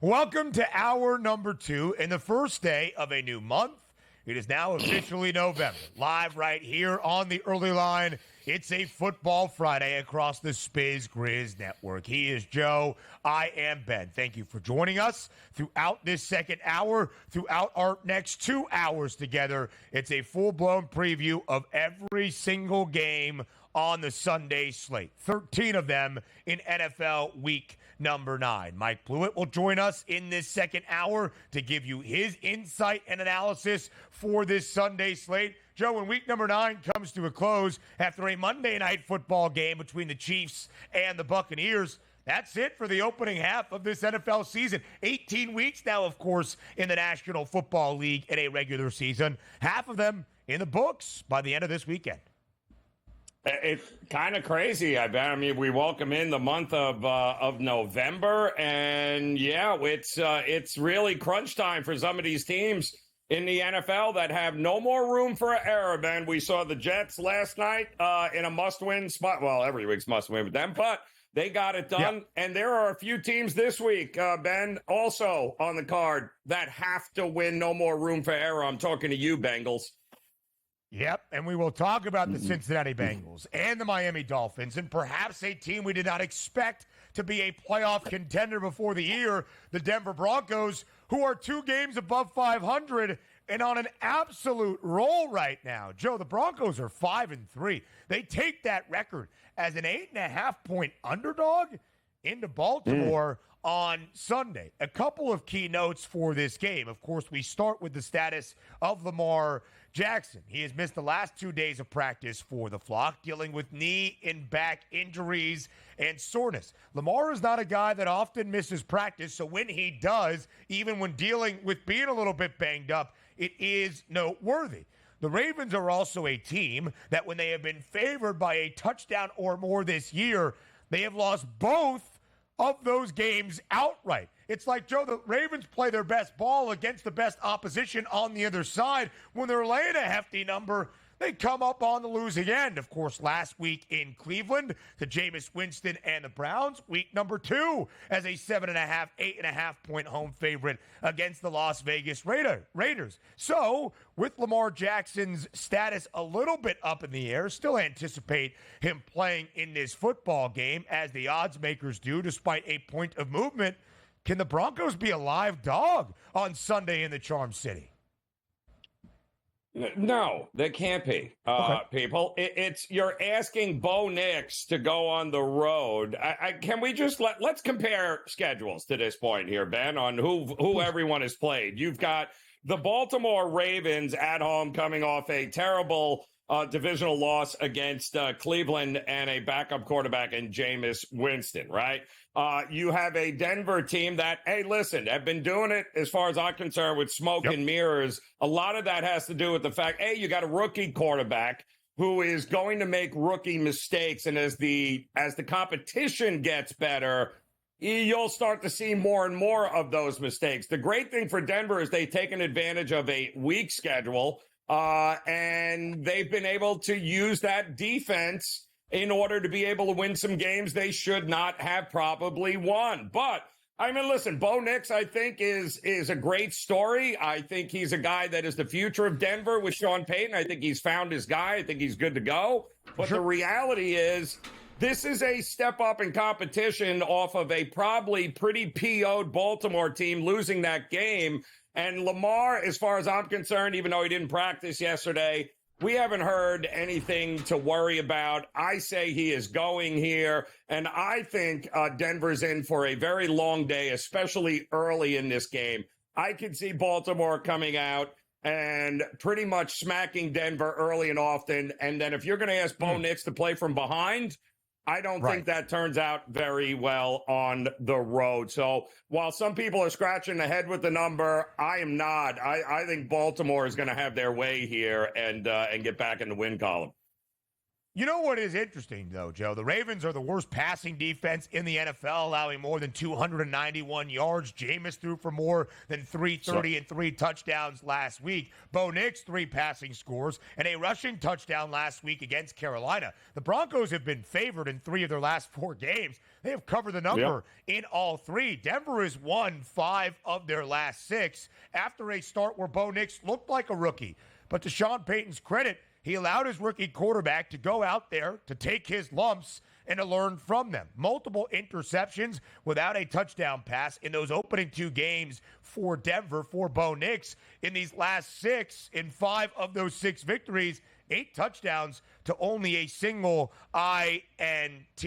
Welcome to hour number 2 and the first day of a new month. It is now officially November. Live right here on the early line. It's a Football Friday across the SportsGrid network. He is Joe. I am Ben. Thank you for joining us throughout this second hour, throughout our next 2 hours together. It's a full-blown preview of every single game on the Sunday slate. 13 of them in NFL Week number 9. Mike Blewett will join us in this second hour to give you his insight and analysis for this Sunday slate. Joe, when week number 9 comes to a close after a Monday night football game between the Chiefs and the Buccaneers, that's it for the opening half of this NFL season. 18 weeks now, of course, in the National Football League in a regular season. Half of them in the books by the end of this weekend. It's kind of crazy, I bet. I mean, we welcome in the month of November, and yeah, it's really crunch time for some of these teams in the NFL that have no more room for error, Ben. We saw the Jets last night in a must-win spot. Well, every week's must-win with them, but they got it done. Yep. And there are a few teams this week, Ben, also on the card that have to win. No more room for error. I'm talking to you, Bengals. Yep, and we will talk about the Cincinnati Bengals and the Miami Dolphins and perhaps a team we did not expect to be a playoff contender before the year, the Denver Broncos, who are 2 games above 500 and on an absolute roll right now. Joe, the Broncos are 5-3. They take that record as an 8.5-point underdog into Baltimore on Sunday. A couple of key notes for this game. Of course, we start with the status of Lamar Jackson. He has missed the last 2 days of practice for the flock, dealing with knee and back injuries and soreness. Lamar is not a guy that often misses practice, so when he does, even when dealing with being a little bit banged up, it is noteworthy. The Ravens are also a team that when they have been favored by a touchdown or more this year, they have lost both of those games outright. It's like, Joe, the Ravens play their best ball against the best opposition on the other side. When they're laying a hefty number, they come up on the losing end. Of course, last week in Cleveland, the Jameis Winston and the Browns, week number 2 as a 7.5, 8.5-point home favorite against the Las Vegas Raiders. So, with Lamar Jackson's status a little bit up in the air, still anticipate him playing in this football game, as the odds makers do, despite a point of movement. Can the Broncos be a live dog on Sunday in the Charm City? No, they can't be, people. It's you're asking Bo Nix to go on the road. Can we just let's compare schedules to this point here, Ben, on who everyone has played. You've got the Baltimore Ravens at home coming off a terrible divisional loss against Cleveland and a backup quarterback in Jameis Winston, right? You have a Denver team that, hey, listen, have been doing it as far as I'm concerned with smoke and mirrors. A lot of that has to do with the fact, hey, you got a rookie quarterback who is going to make rookie mistakes. And as the competition gets better, you'll start to see more and more of those mistakes. The great thing for Denver is they've taken advantage of a weak schedule. And they've been able to use that defense in order to be able to win some games they should not have probably won. But, I mean, listen, Bo Nix, I think, is a great story. I think he's a guy that is the future of Denver with Sean Payton. I think he's found his guy. I think he's good to go. But the reality is, this is a step up in competition off of a probably pretty PO'd Baltimore team losing that game. And Lamar, as far as I'm concerned, even though he didn't practice yesterday, we haven't heard anything to worry about. I say he is going here, and I think Denver's in for a very long day, especially early in this game. I could see Baltimore coming out and pretty much smacking Denver early and often, and then if you're going to ask Bo Nix to play from behind, I don't think that turns out very well on the road. So while some people are scratching their head with the number, I am not. I think Baltimore is going to have their way here and get back in the win column. You know what is interesting, though, Joe? The Ravens are the worst passing defense in the NFL, allowing more than 291 yards. Jameis threw for more than 330 and 3 touchdowns last week. Bo Nix, 3 passing scores, and a rushing touchdown last week against Carolina. The Broncos have been favored in 3 of their last 4 games. They have covered the number in all 3. Denver has won 5 of their last 6 after a start where Bo Nix looked like a rookie. But to Sean Payton's credit, he allowed his rookie quarterback to go out there to take his lumps and to learn from them. Multiple interceptions without a touchdown pass in those opening 2 games for Denver for Bo Nix. In these last 6, in 5 of those 6 victories, 8 touchdowns to only a single INT.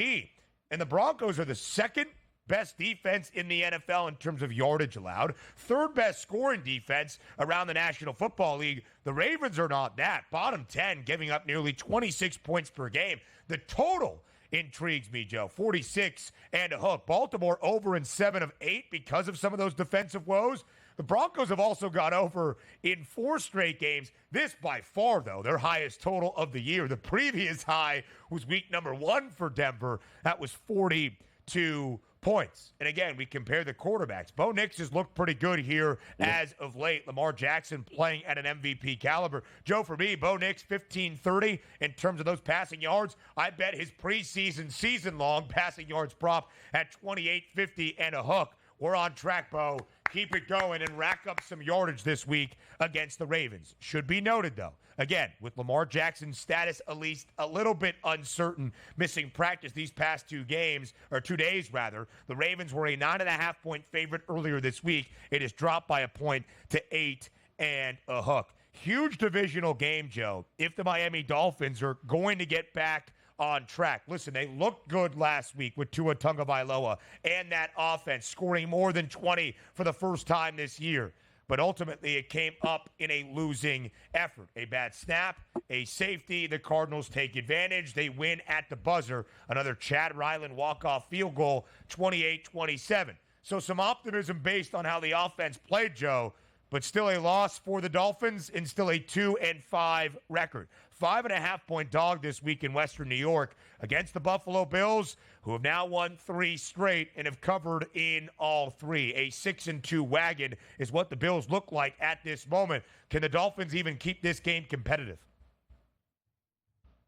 And the Broncos are the second best defense in the NFL in terms of yardage allowed. 3rd best scoring defense around the National Football League. The Ravens are not that. Bottom 10, giving up nearly 26 points per game. The total intrigues me, Joe. 46 and a hook. Baltimore over in 7 of 8 because of some of those defensive woes. The Broncos have also gone over in 4 straight games. This, by far, though, their highest total of the year. The previous high was week number 1 for Denver. That was 42 points. And again, we compare the quarterbacks. Bo Nix has looked pretty good here as of late. Lamar Jackson playing at an MVP caliber. Joe, for me, Bo Nix 1530 in terms of those passing yards. I bet his preseason, season-long passing yards prop at 2850 and a hook. We're on track, Bo. Keep it going and rack up some yardage this week against the Ravens. Should be noted, though, again, with Lamar Jackson's status at least a little bit uncertain, missing practice these past 2 games, or 2 days rather, the Ravens were a 9.5-point favorite earlier this week. It has dropped by a point to 8 and a hook. Huge divisional game, Joe, if the Miami Dolphins are going to get back on track. Listen, they looked good last week with Tua Tagovailoa and that offense scoring more than 20 for the first time this year. But ultimately, it came up in a losing effort. A bad snap, a safety. The Cardinals take advantage. They win at the buzzer. Another Chad Ryland walk-off field goal, 28-27. So some optimism based on how the offense played, Joe, but still a loss for the Dolphins and still a 2-5 record. 5.5-point dog this week in Western New York against the Buffalo Bills, who have now won 3 straight and have covered in all 3. A 6-2 wagon is what the Bills look like at this moment. Can the Dolphins even keep this game competitive?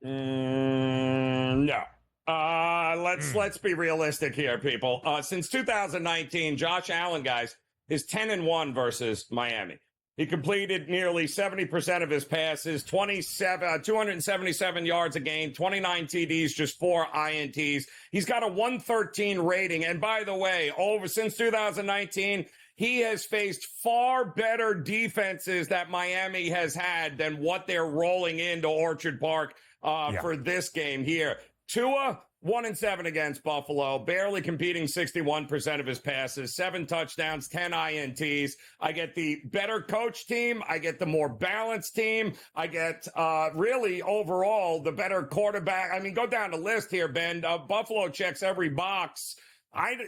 No. Let's be realistic here, people. Since 2019, Josh Allen, guys, is 10-1 versus Miami. He completed nearly 70% of his passes, 277 yards a game, 29 TDs, just 4 INTs. He's got a 113 rating. And by the way, since 2019, he has faced far better defenses that Miami has had than what they're rolling into Orchard Park for this game here. Tua, 1-7 against Buffalo, barely competing 61% of his passes, 7 touchdowns, 10 INTs. I get the better coach team. I get the more balanced team. I get really overall the better quarterback. I mean, go down the list here, Ben. Buffalo checks every box.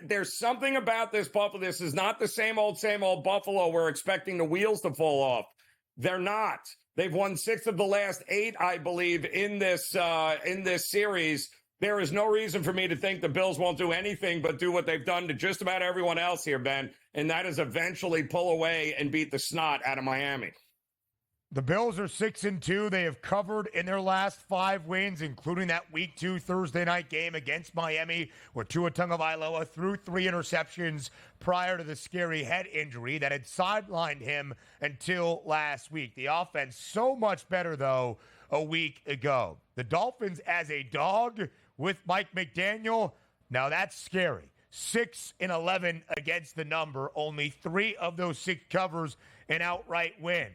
There's something about this Buffalo. This is not the same old Buffalo we're expecting the wheels to fall off. They're not. They've won 6 of the last 8, I believe, in this series. There is no reason for me to think the Bills won't do anything but do what they've done to just about everyone else here, Ben, and that is eventually pull away and beat the snot out of Miami. The Bills are 6-2. They have covered in their last 5 wins, including that Week 2 Thursday night game against Miami, where Tua Tagovailoa threw 3 interceptions prior to the scary head injury that had sidelined him until last week. The offense so much better, though, a week ago. The Dolphins as a dog with Mike McDaniel, now that's scary. 6-11 against the number. Only 3 of those 6 covers an outright win.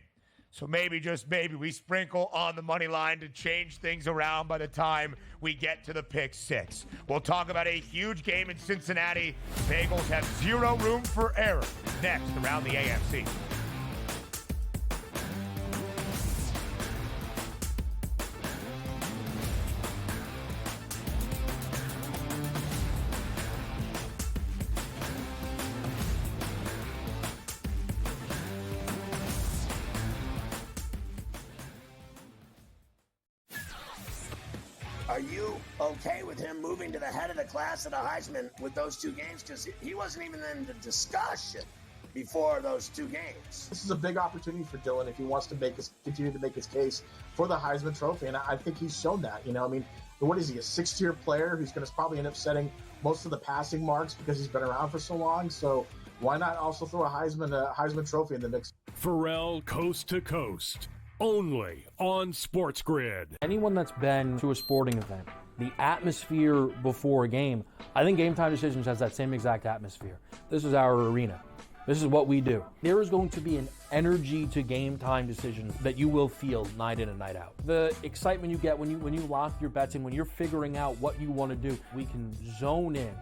So maybe, just maybe, we sprinkle on the money line to change things around by the time we get to the pick 6. We'll talk about a huge game in Cincinnati. Bengals have 0 room for error next around the AFC. Are you okay with him moving to the head of the class of the Heisman with those 2 games? Because he wasn't even in the discussion before those 2 games. This is a big opportunity for Dylan if he wants to continue to make his case for the Heisman Trophy, and I think he's shown that. I mean, what is he, a 6th-tier player who's going to probably end up setting most of the passing marks because he's been around for so long? So why not also throw a Heisman Trophy in the mix? Pharrell Coast to Coast, only on SportsGrid. Anyone that's been to a sporting event, the atmosphere before a game, I think Game Time Decisions has that same exact atmosphere. This is our arena. This is what we do. There is going to be an energy to Game Time Decisions that you will feel night in and night out. The excitement you get when you lock your bets in, when you're figuring out what you want to do, we can zone in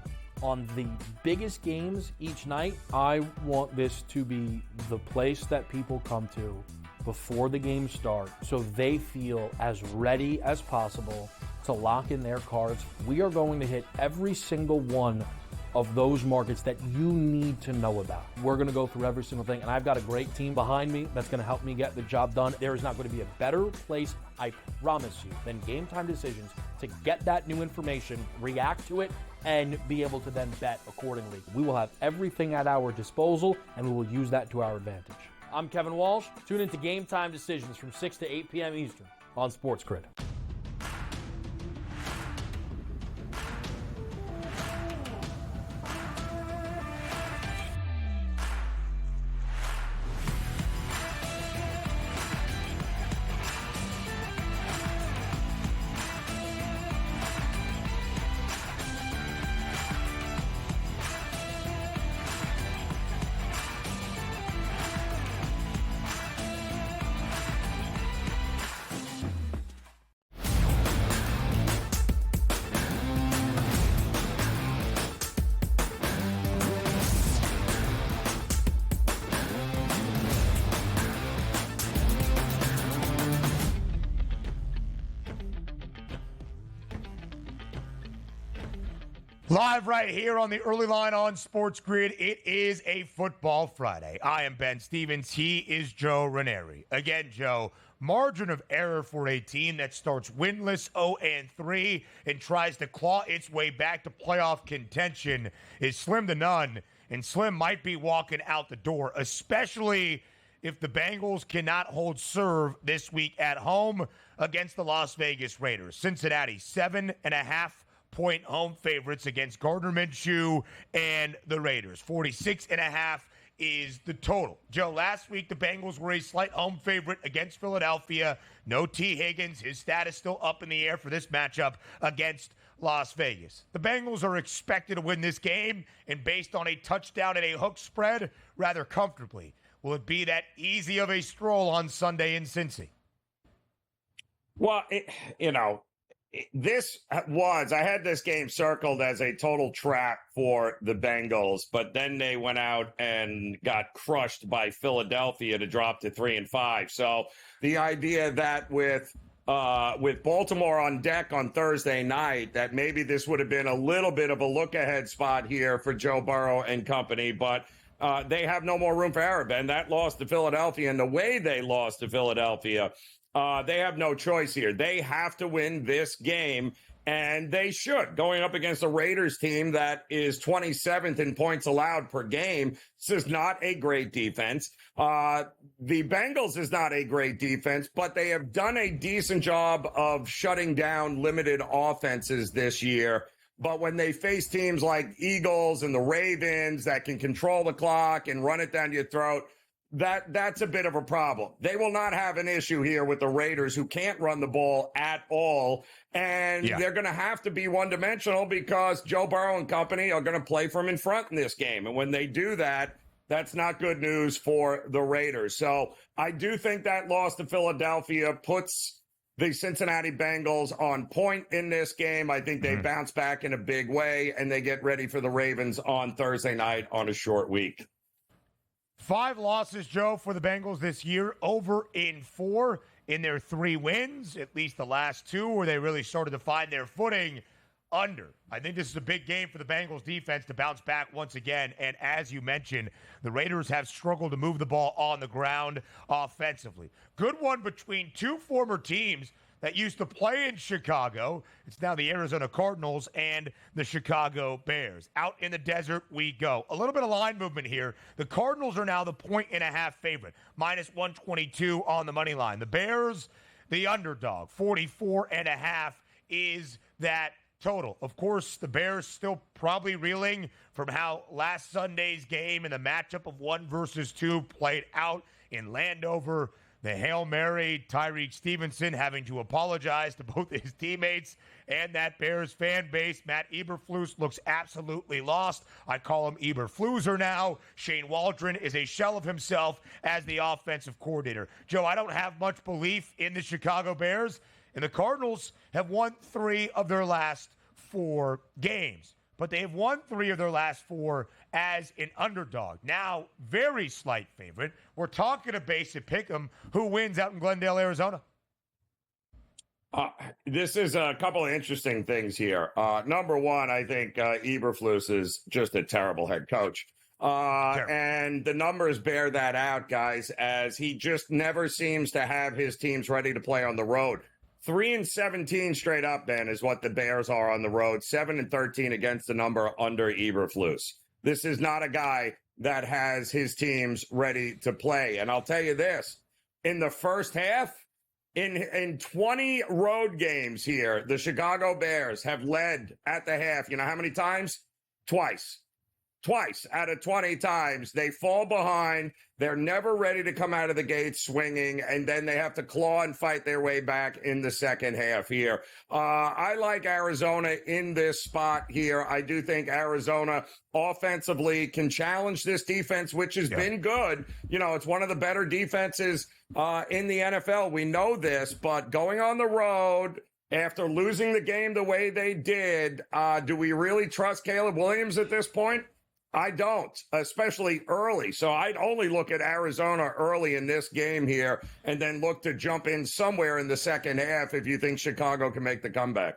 on the biggest games each night. I want this to be the place that people come to before the games start so they feel as ready as possible to lock in their cards. We are going to hit every single one of those markets that you need to know about. We're going to go through every single thing, and I've got a great team behind me that's going to help me get the job done. There is not going to be a better place, I promise you, than Game Time Decisions to get that new information, react to it, and be able to then bet accordingly. We will have everything at our disposal, and we will use that to our advantage. I'm Kevin Walsh. Tune into Game Time Decisions from 6 to 8 p.m. Eastern on SportsGrid. Live right here on the early line on SportsGrid. It is a football Friday. I am Ben Stevens. He is Joe Raineri. Again, Joe, margin of error for a team that starts winless 0-3 and tries to claw its way back to playoff contention is slim to none, and Slim might be walking out the door, especially if the Bengals cannot hold serve this week at home against the Las Vegas Raiders. Cincinnati, 7.5-point home favorites against Gardner Minshew and the Raiders. 46.5 is the total. Joe, last week the Bengals were a slight home favorite against Philadelphia. No T. Higgins. His status still up in the air for this matchup against Las Vegas. The Bengals are expected to win this game, and based on a touchdown and a hook spread, rather comfortably. Will it be that easy of a stroll on Sunday in Cincy? Well, this was, I had this game circled as a total trap for the Bengals, but then they went out and got crushed by Philadelphia to drop to 3-5. So the idea that with Baltimore on deck on Thursday night, that maybe this would have been a little bit of a look ahead spot here for Joe Burrow and company, but they have no more room for error, Ben. That loss to Philadelphia, and the way they lost to Philadelphia, they have no choice here. They have to win this game, and they should. Going up against a Raiders team that is 27th in points allowed per game. This is not a great defense. The Bengals is not a great defense, but they have done a decent job of shutting down limited offenses this year. But when they face teams like Eagles and the Ravens that can control the clock and run it down your throat, that's a bit of a problem. They will not have an issue here with the Raiders, who can't run the ball at all. And they're going to have to be one-dimensional because Joe Burrow and company are going to play from in front in this game. And when they do that, that's not good news for the Raiders. So I do think that loss to Philadelphia puts the Cincinnati Bengals on point in this game. I think they bounce back in a big way, and they get ready for the Ravens on Thursday night on a short week. 5 losses, Joe, for the Bengals this year, over in 4 in their 3 wins, at least the last 2 where they really started to find their footing. Under. I think this is a big game for the Bengals defense to bounce back once again. And as you mentioned, the Raiders have struggled to move the ball on the ground offensively. Good one between 2 former teams that used to play in Chicago. It's now the Arizona Cardinals and the Chicago Bears. Out in the desert we go. A little bit of line movement here. The Cardinals are now the 1.5 favorite, minus 122 on the money line. The Bears, the underdog, 44.5 is that total. Of course, the Bears still probably reeling from how last Sunday's game and the matchup of 1 versus 2 played out in Landover. The Hail Mary, Tyreek Stevenson having to apologize to both his teammates and that Bears fan base. Matt Eberflus looks absolutely lost. I call him Eberfluser now. Shane Waldron is a shell of himself as the offensive coordinator. Joe, I don't have much belief in the Chicago Bears, and the Cardinals have won 3 of their last 4 games. But they have won 3 of their last 4 as an underdog. Now, very slight favorite. We're talking a basic pick'em. Who wins out in Glendale, Arizona? This is a couple of interesting things here. Number one, I think Eberflus is just a terrible head coach. And the numbers bear that out, guys, as he just never seems to have his teams ready to play on the road. 3-17 straight up, Ben, is what the Bears are on the road. 7-13 against the number under Eberflus. This is not a guy that has his teams ready to play. And I'll tell you this, in the first half, in 20 road games here, the Chicago Bears have led at the half. You know how many times? Twice out of 20 times. They fall behind. They're never ready to come out of the gate swinging, and then they have to claw and fight their way back in the second half here. I like Arizona in this spot here. I do think Arizona offensively can challenge this defense, which has been good. You know, it's one of the better defenses in the NFL. We know this, but going on the road after losing the game the way they did, do we really trust Caleb Williams at this point? I don't, especially early. So I'd only look at Arizona early in this game here and then look to jump in somewhere in the second half if you think Chicago can make the comeback.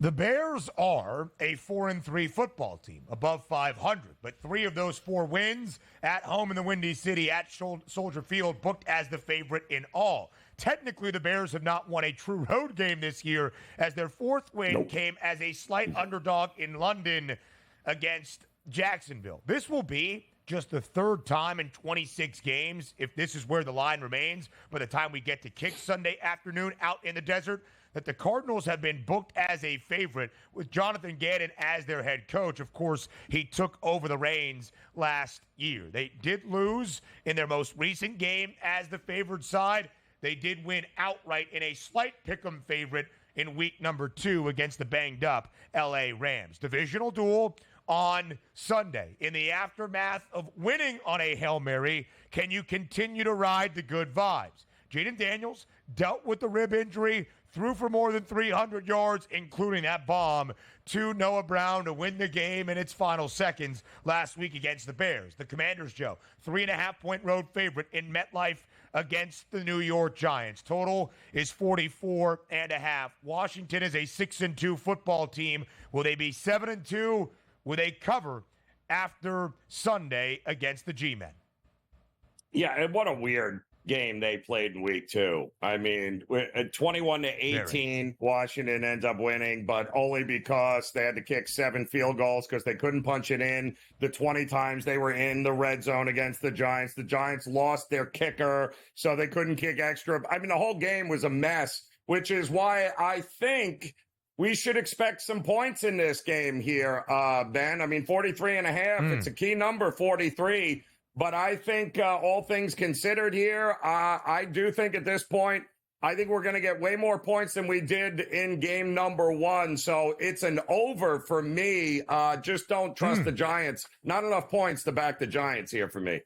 The Bears are a 4-3 football team, above 500, but 3 of those 4 wins at home in the Windy City at Soldier Field, booked as the favorite in all. Technically, the Bears have not won a true road game this year, as their 4th win came as a slight underdog in London against Jacksonville. This will be just the 3rd time in 26 games, if this is where the line remains, by the time we get to kick Sunday afternoon out in the desert, that the Cardinals have been booked as a favorite with Jonathan Gannon as their head coach. Of course, he took over the reins last year. They did lose in their most recent game as the favored side. They did win outright in a slight pick'em favorite in week number 2 against the banged-up L.A. Rams. Divisional duel on Sunday. In the aftermath of winning on a Hail Mary, can you continue to ride the good vibes? Jaden Daniels dealt with the rib injury, threw for more than 300 yards, including that bomb to Noah Brown to win the game in its final seconds last week against the Bears. The Commanders, Joe, 3.5-point road favorite in MetLife against the New York Giants. Total is 44.5. Washington is a 6-2 football team. Will they be 7-2? Will they cover after Sunday against the G-Men? Yeah, and what a weird game they played in week 2. I mean, 21-18, Washington ends up winning, but only because they had to kick 7 field goals because they couldn't punch it in the 20 times they were in the red zone against the Giants. The Giants lost their kicker, so they couldn't kick extra. I mean, the whole game was a mess, which is why I think we should expect some points in this game here, Ben. I mean, 43.5, it's a key number, 43. But I think all things considered here, I do think at this point, I think we're going to get way more points than we did in game number 1. So it's an over for me. Just don't trust the Giants. Not enough points to back the Giants here for me.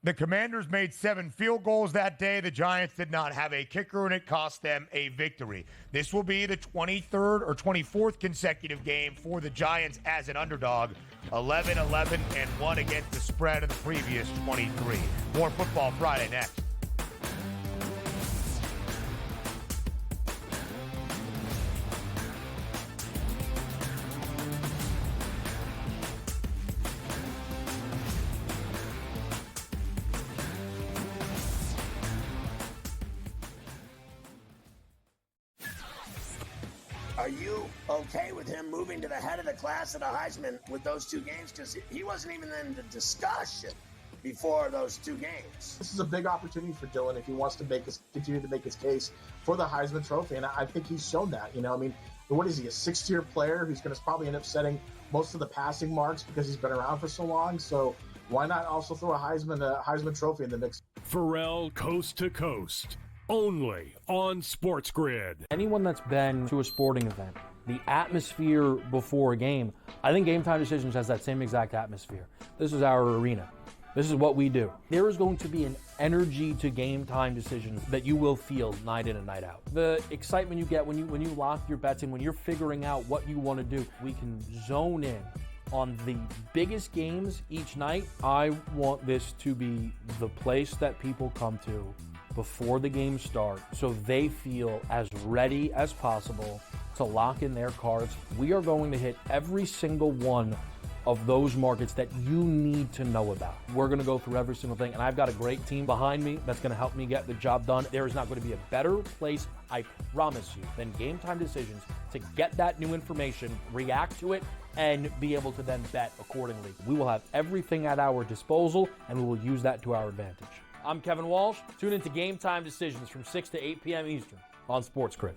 The Commanders made 7 field goals that day. The Giants did not have a kicker, and it cost them a victory. This will be the 23rd or 24th consecutive game for the Giants as an underdog. 11-11-1 against the spread of the previous 23. More Football Friday next. Are you okay with him moving to the head of the class at the Heisman with those two games? Because he wasn't even in the discussion before those two games. This is a big opportunity for Dylan if he wants to continue to make his case for the Heisman Trophy, and I think he's shown that. What is he, a sixth-tier player who's going to probably end up setting most of the passing marks because he's been around for so long? So why not also throw a Heisman Trophy in the mix? Pharrell Coast to Coast, only on SportsGrid. Anyone that's been to a sporting event, the atmosphere before a game, I think Game Time Decisions has that same exact atmosphere. This is our arena. This is what we do. There is going to be an energy to Game Time Decisions that you will feel night in and night out. The excitement you get when you lock your bets in, when you're figuring out what you want to do, we can zone in on the biggest games each night. I want this to be the place that people come to before the games start so they feel as ready as possible to lock in their cards. We are going to hit every single one of those markets that you need to know about. We're gonna go through every single thing, and I've got a great team behind me that's gonna help me get the job done. There is not gonna be a better place, I promise you, than Game Time Decisions to get that new information, react to it, and be able to then bet accordingly. We will have everything at our disposal, and we will use that to our advantage. I'm Kevin Walsh. Tune into Game Time Decisions from 6 to 8 p.m. Eastern on SportsGrid.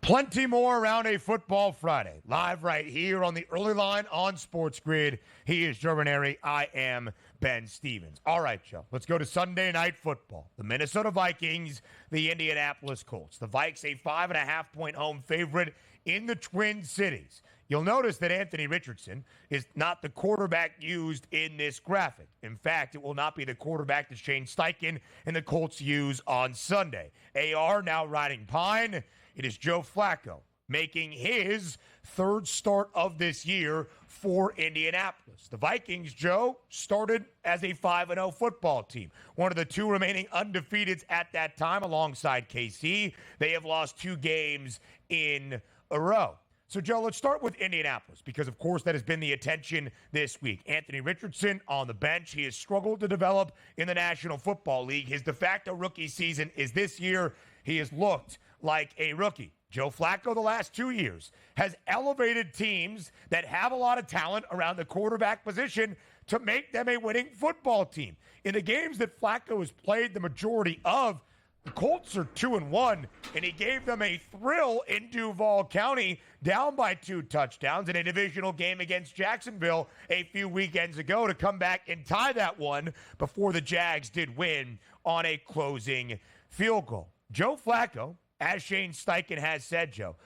Plenty more around a football Friday. Live right here on the early line on SportsGrid. He is Joe Raineri. I am Ben Stevens. All right, Joe. Let's go to Sunday Night Football. The Minnesota Vikings, the Indianapolis Colts. The Vikes, a 5.5-point home favorite in the Twin Cities. You'll notice that Anthony Richardson is not the quarterback used in this graphic. In fact, it will not be the quarterback that Shane Steichen and the Colts use on Sunday. AR now riding pine. It is Joe Flacco making his third start of this year for Indianapolis. The Vikings, Joe, started as a 5-0 football team. One of the two remaining undefeateds at that time alongside KC. They have lost 2 games in a row. So, Joe, let's start with Indianapolis because, of course, that has been the attention this week. Anthony Richardson on the bench. He has struggled to develop in the National Football League. His de facto rookie season is this year. He has looked like a rookie. Joe Flacco, the last 2 years, has elevated teams that have a lot of talent around the quarterback position to make them a winning football team. In the games that Flacco has played the majority of, the Colts are 2-1, and he gave them a thrill in Duval County, down by 2 touchdowns in a divisional game against Jacksonville a few weekends ago to come back and tie that one before the Jags did win on a closing field goal. Joe Flacco, as Shane Steichen has said, Joe,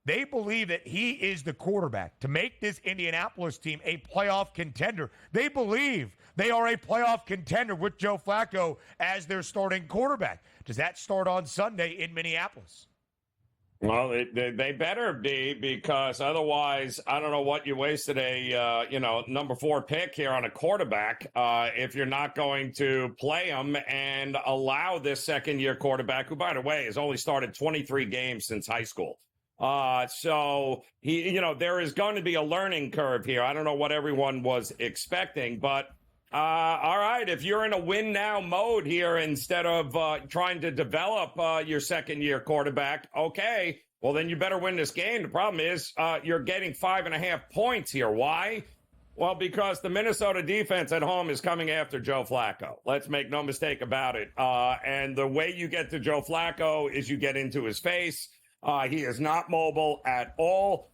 they believe that he is the quarterback to make this Indianapolis team a playoff contender. They believe they are a playoff contender with Joe Flacco as their starting quarterback. Does that start on Sunday in Minneapolis? Well, they better be, because otherwise, I don't know what you wasted a number 4 pick here on a quarterback if you're not going to play him and allow this second-year quarterback, who, by the way, has only started 23 games since high school. So there is going to be a learning curve here. I don't know what everyone was expecting, but all right, if you're in a win now mode here instead of trying to develop your second-year quarterback, okay, well, then you better win this game. The problem is you're getting 5.5 points here. Why? Well, because the Minnesota defense at home is coming after Joe Flacco. Let's make no mistake about it. And the way you get to Joe Flacco is you get into his face. He is not mobile at all.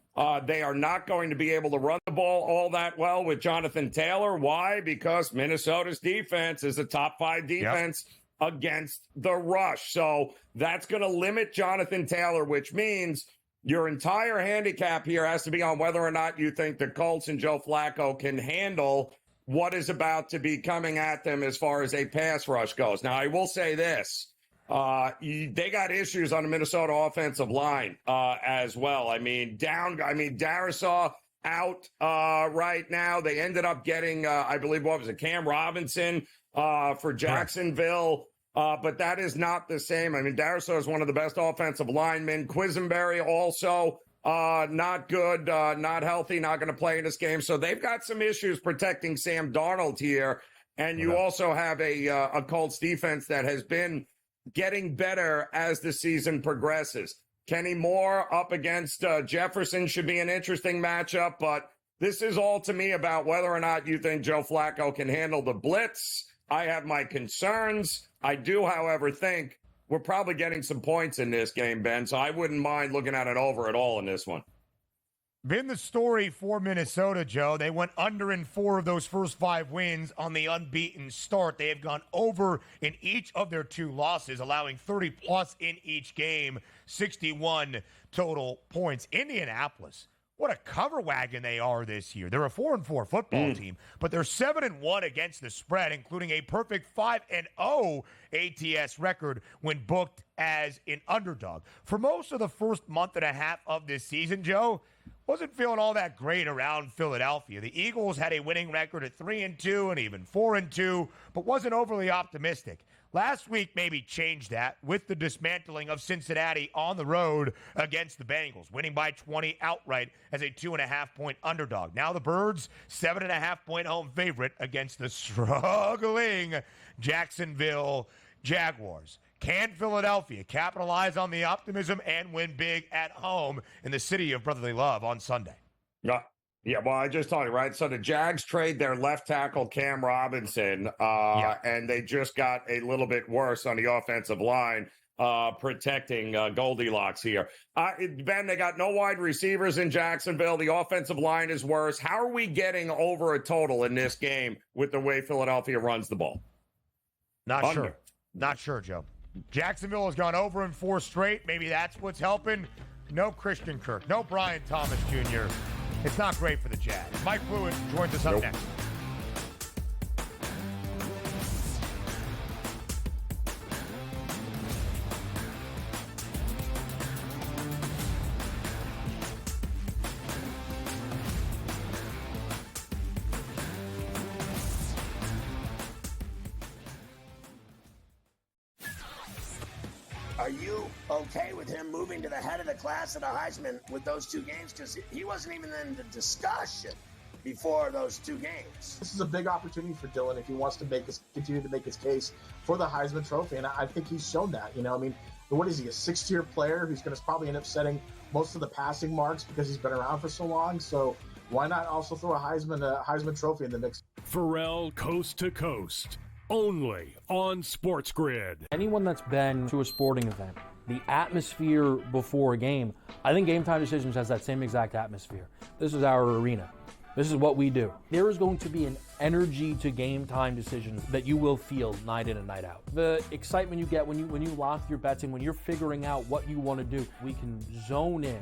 They are not going to be able to run the ball all that well with Jonathan Taylor. Why? Because Minnesota's defense is a top 5 defense against the rush. So that's going to limit Jonathan Taylor, which means your entire handicap here has to be on whether or not you think the Colts and Joe Flacco can handle what is about to be coming at them as far as a pass rush goes. Now, I will say this. They got issues on the Minnesota offensive line as well. Darisaw out right now. They ended up getting, I believe, Cam Robinson for Jacksonville. But that is not the same. Darisaw is one of the best offensive linemen. Quisenberry also not good, not healthy, not going to play in this game. So they've got some issues protecting Sam Darnold here. And you also have a Colts defense that has been getting better as the season progresses. Kenny Moore up against Jefferson should be an interesting matchup, but this is all to me about whether or not you think Joe Flacco can handle the blitz. I have my concerns. I do, however, think we're probably getting some points in this game, Ben, so I wouldn't mind looking at it over at all in this one. Been the story for Minnesota, Joe. They went under in 4 of those first 5 wins on the unbeaten start. They have gone over in each of their 2 losses, allowing 30-plus in each game, 61 total points. Indianapolis, what a cover wagon they are this year. They're a 4-4 football team, but they're 7-1 against the spread, including a perfect 5-0 ATS record when booked as an underdog. For most of the first month and a half of this season, Joe, wasn't feeling all that great around Philadelphia. The Eagles had a winning record at 3-2 and even 4-2, but wasn't overly optimistic. Last week maybe changed that with the dismantling of Cincinnati on the road against the Bengals, winning by 20 outright as a 2.5-point underdog. Now the Birds, 7.5-point home favorite against the struggling Jacksonville Jaguars. Can Philadelphia capitalize on the optimism and win big at home in the city of brotherly love on Sunday? Yeah, well, I just told you, right? So the Jags trade their left tackle, Cam Robinson, and they just got a little bit worse on the offensive line, protecting Goldilocks here. Ben, they got no wide receivers in Jacksonville. The offensive line is worse. How are we getting over a total in this game with the way Philadelphia runs the ball? Not sure, Joe. Jacksonville has gone over in 4 straight. Maybe that's what's helping. No Christian Kirk. No Brian Thomas Jr. It's not great for the Jags. Mike Fluid joins us up next. Are you okay with him moving to the head of the class at a Heisman with those 2 games? Because he wasn't even in the discussion before those 2 games. This is a big opportunity for Dylan if he wants to continue to make his case for the Heisman Trophy, and I think he's shown that. What is he, a 6th-tier player who's going to probably end up setting most of the passing marks because he's been around for so long? So why not also throw a Heisman Trophy in the mix? Pharrell Coast to Coast, only on SportsGrid. Anyone that's been to a sporting event, the atmosphere before a game, I think Game Time Decisions has that same exact atmosphere. This is our arena. This is what we do. There is going to be an energy to Game Time Decisions that you will feel night in and night out. The excitement you get when you lock your bets in, when you're figuring out what you want to do, we can zone in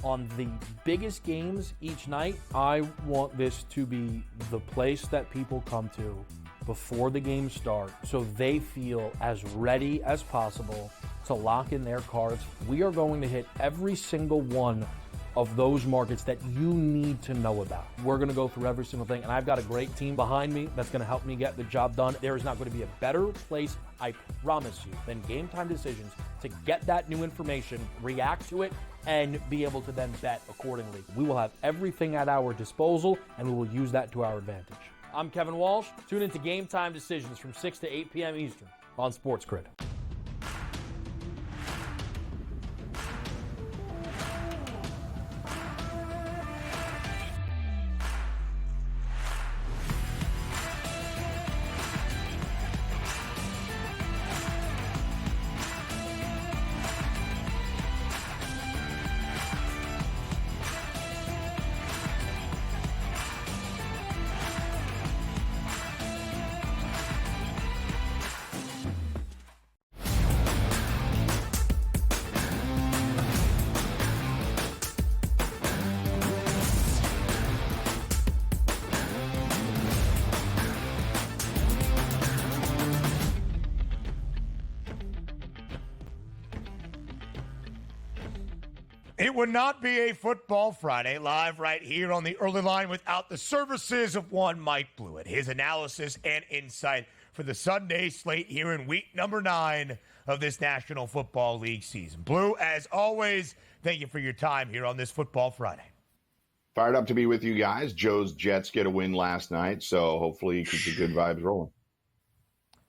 on the biggest games each night. I want this to be the place that people come to before the games start so they feel as ready as possible to lock in their cards. We are going to hit every single one of those markets that you need to know about. We're going to go through every single thing, and I've got a great team behind me that's going to help me get the job done. There is not going to be a better place, I promise you, than Game Time Decisions to get that new information, react to it, and be able to then bet accordingly. We will have everything at our disposal, and we will use that to our advantage. I'm Kevin Walsh. Tune into Game Time Decisions from 6 to 8 p.m. Eastern on SportsGrid. It would not be a Football Friday live right here on the early line without the services of one Mike Blewett. His analysis and insight for the Sunday slate here in week number 9 of this National Football League season. Blue, as always, thank you for your time here on this Football Friday. Fired up to be with you guys. Joe's Jets get a win last night, so hopefully you keep the good vibes rolling.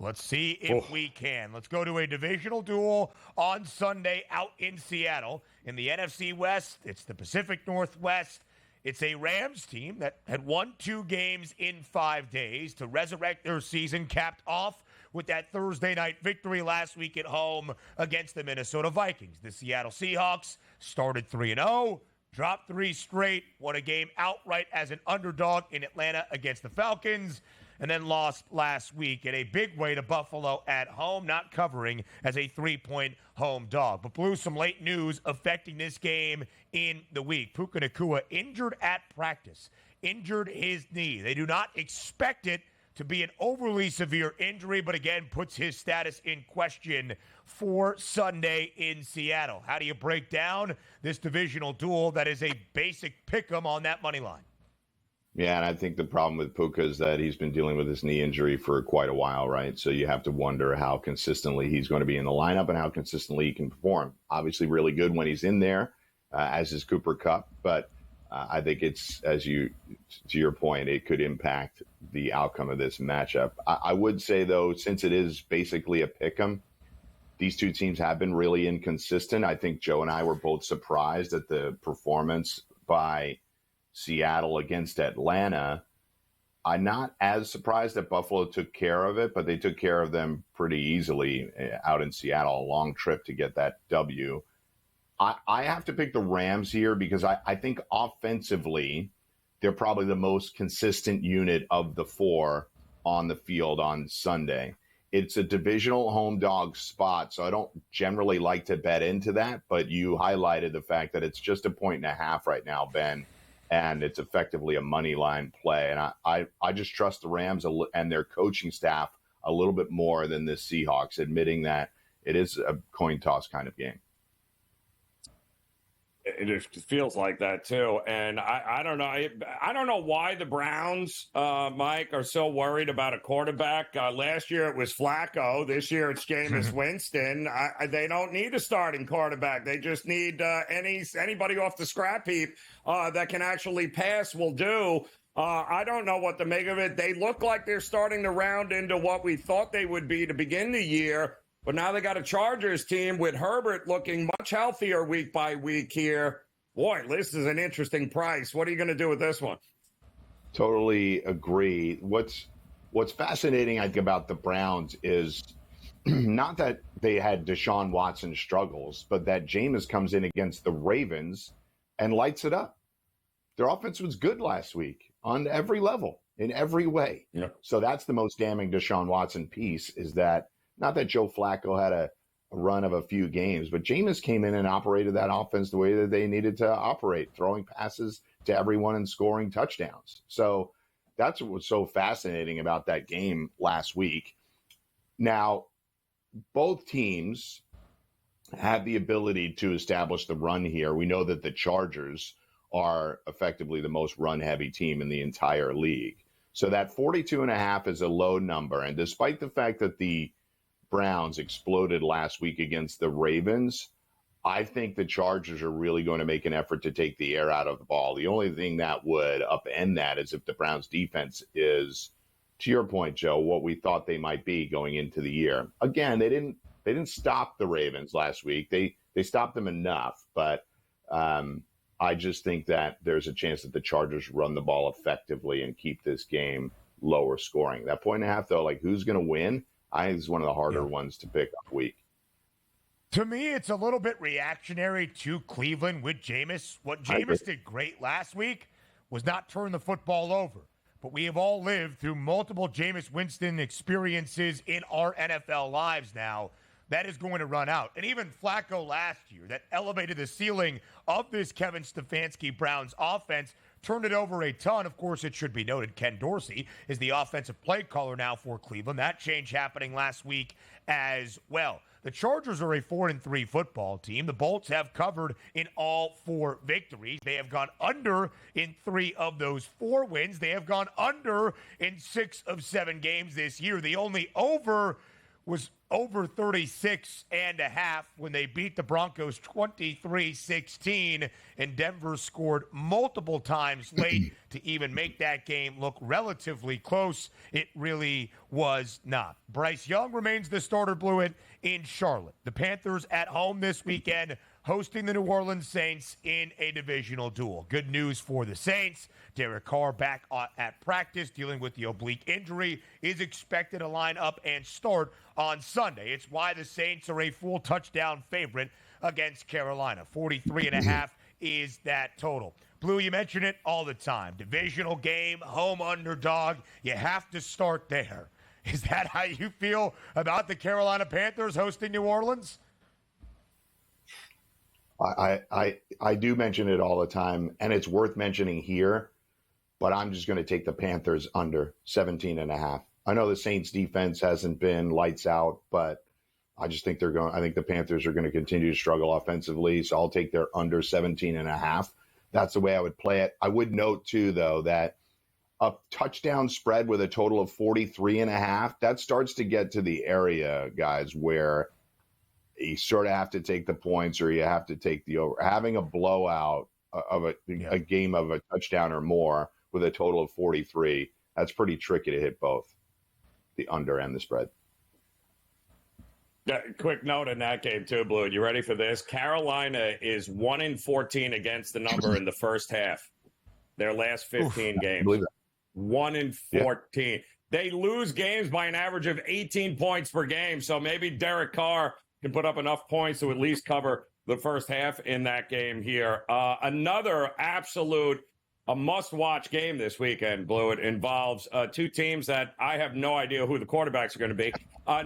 Let's see if we can. Let's go to a divisional duel on Sunday out in Seattle. In the NFC West, it's the Pacific Northwest. It's a Rams team that had won 2 games in 5 days to resurrect their season, capped off with that Thursday night victory last week at home against the Minnesota Vikings. The Seattle Seahawks started 3-0, dropped 3 straight, won a game outright as an underdog in Atlanta against the Falcons, and then lost last week in a big way to Buffalo at home, not covering as a 3-point home dog. But Blue, some late news affecting this game in the week. Puka Nacua injured at practice, injured his knee. They do not expect it to be an overly severe injury, but again, puts his status in question for Sunday in Seattle. How do you break down this divisional duel that is a basic pick-em on that money line? Yeah, and I think the problem with Puka is that he's been dealing with his knee injury for quite a while, right? So you have to wonder how consistently he's going to be in the lineup and how consistently he can perform. Obviously really good when he's in there, as is Cooper Kupp, but I think it's, to your point, it could impact the outcome of this matchup. I would say, though, since it is basically a pick-em, these two teams have been really inconsistent. I think Joe and I were both surprised at the performance by Seattle against Atlanta. I'm not as surprised that Buffalo took care of it, but they took care of them pretty easily out in Seattle, a long trip to get that W. I have to pick the Rams here because I think offensively, they're probably the most consistent unit of the 4 on the field on Sunday. It's a divisional home dog spot, so I don't generally like to bet into that, but you highlighted the fact that it's just 1.5 right now, Ben, and it's effectively a money line play. And I just trust the Rams and their coaching staff a little bit more than the Seahawks, admitting that it is a coin toss kind of game. It just feels like that too, and I don't know. I don't know why the Browns, Mike, are so worried about a quarterback. Last year it was Flacco. This year it's Jameis Winston. They don't need a starting quarterback. They just need anybody off the scrap heap that can actually pass will do. I don't know what to make of it. They look like they're starting to round into what we thought they would be to begin the year. But now they got a Chargers team with Herbert looking much healthier week by week here. Boy, this is an interesting price. What are you going to do with this one? Totally agree. What's fascinating, I think, about the Browns is not that they had Deshaun Watson struggles, but that Jameis comes in against the Ravens and lights it up. Their offense was good last week on every level, in every way. Yep. So that's the most damning Deshaun Watson piece, is that not that Joe Flacco had a run of a few games, but Jameis came in and operated that offense the way that they needed to operate, throwing passes to everyone and scoring touchdowns. So that's what was so fascinating about that game last week. Now, both teams have the ability to establish the run here. We know that the Chargers are effectively the most run-heavy team in the entire league. So that 42.5 is a low number. And despite the fact that the Browns exploded last week against the Ravens, I think the Chargers are really going to make an effort to take the air out of the ball. The only thing that would upend that is if the Browns defense is, to your point, Joe, what we thought they might be going into the year. Again, they didn't stop the Ravens last week. They stopped them enough, but I just think that there's a chance that the Chargers run the ball effectively and keep this game lower scoring. That 1.5, though, like, who's going to win? I think it's one of the harder ones to pick all week. To me, it's a little bit reactionary to Cleveland with Jameis. What Jameis did great last week was not turn the football over. But we have all lived through multiple Jameis Winston experiences in our NFL lives now. That is going to run out. And even Flacco last year, that elevated the ceiling of this Kevin Stefanski Browns offense, turned it over a ton. Of course, it should be noted Ken Dorsey is the offensive play caller now for Cleveland. That change happening last week as well. The Chargers are a 4-3 football team. The Bolts have covered in all 4 victories. They have gone under in 3 of those 4 wins. They have gone under in 6 of 7 games this year. The only over was over 36.5 when they beat the Broncos 23-16, and Denver scored multiple times late to even make that game look relatively close. It really was not. Bryce Young remains the starter, Blewett, in Charlotte. The Panthers at home this weekend, hosting the New Orleans Saints in a divisional duel. Good news for the Saints. Derek Carr back at practice, dealing with the oblique injury, is expected to line up and start on Sunday. It's why the Saints are a full touchdown favorite against Carolina. 43.5 is that total. Blue, you mention it all the time. Divisional game, home underdog. You have to start there. Is that how you feel about the Carolina Panthers hosting New Orleans? I do mention it all the time, and it's worth mentioning here, but I'm just going to take the Panthers under 17.5. I know the Saints defense hasn't been lights out, but I just think I think the Panthers are going to continue to struggle offensively. So I'll take their under 17.5. That's the way I would play it. I would note too, though, that a touchdown spread with a total of 43.5, that starts to get to the area, guys, where you sort of have to take the points or you have to take the over. Having a blowout of a game of a touchdown or more with a total of 43, that's pretty tricky to hit both the under and the spread. Yeah, quick note in that game too, Blue. You ready for this? Carolina is 1-14 against the number in the first half. Their last 15 games. 1-14. Yeah. They lose games by an average of 18 points per game. So maybe Derek Carr can put up enough points to at least cover the first half in that game here. Another absolute a must-watch game this weekend, Blue. It involves 2 teams that I have no idea who the quarterbacks are going to be.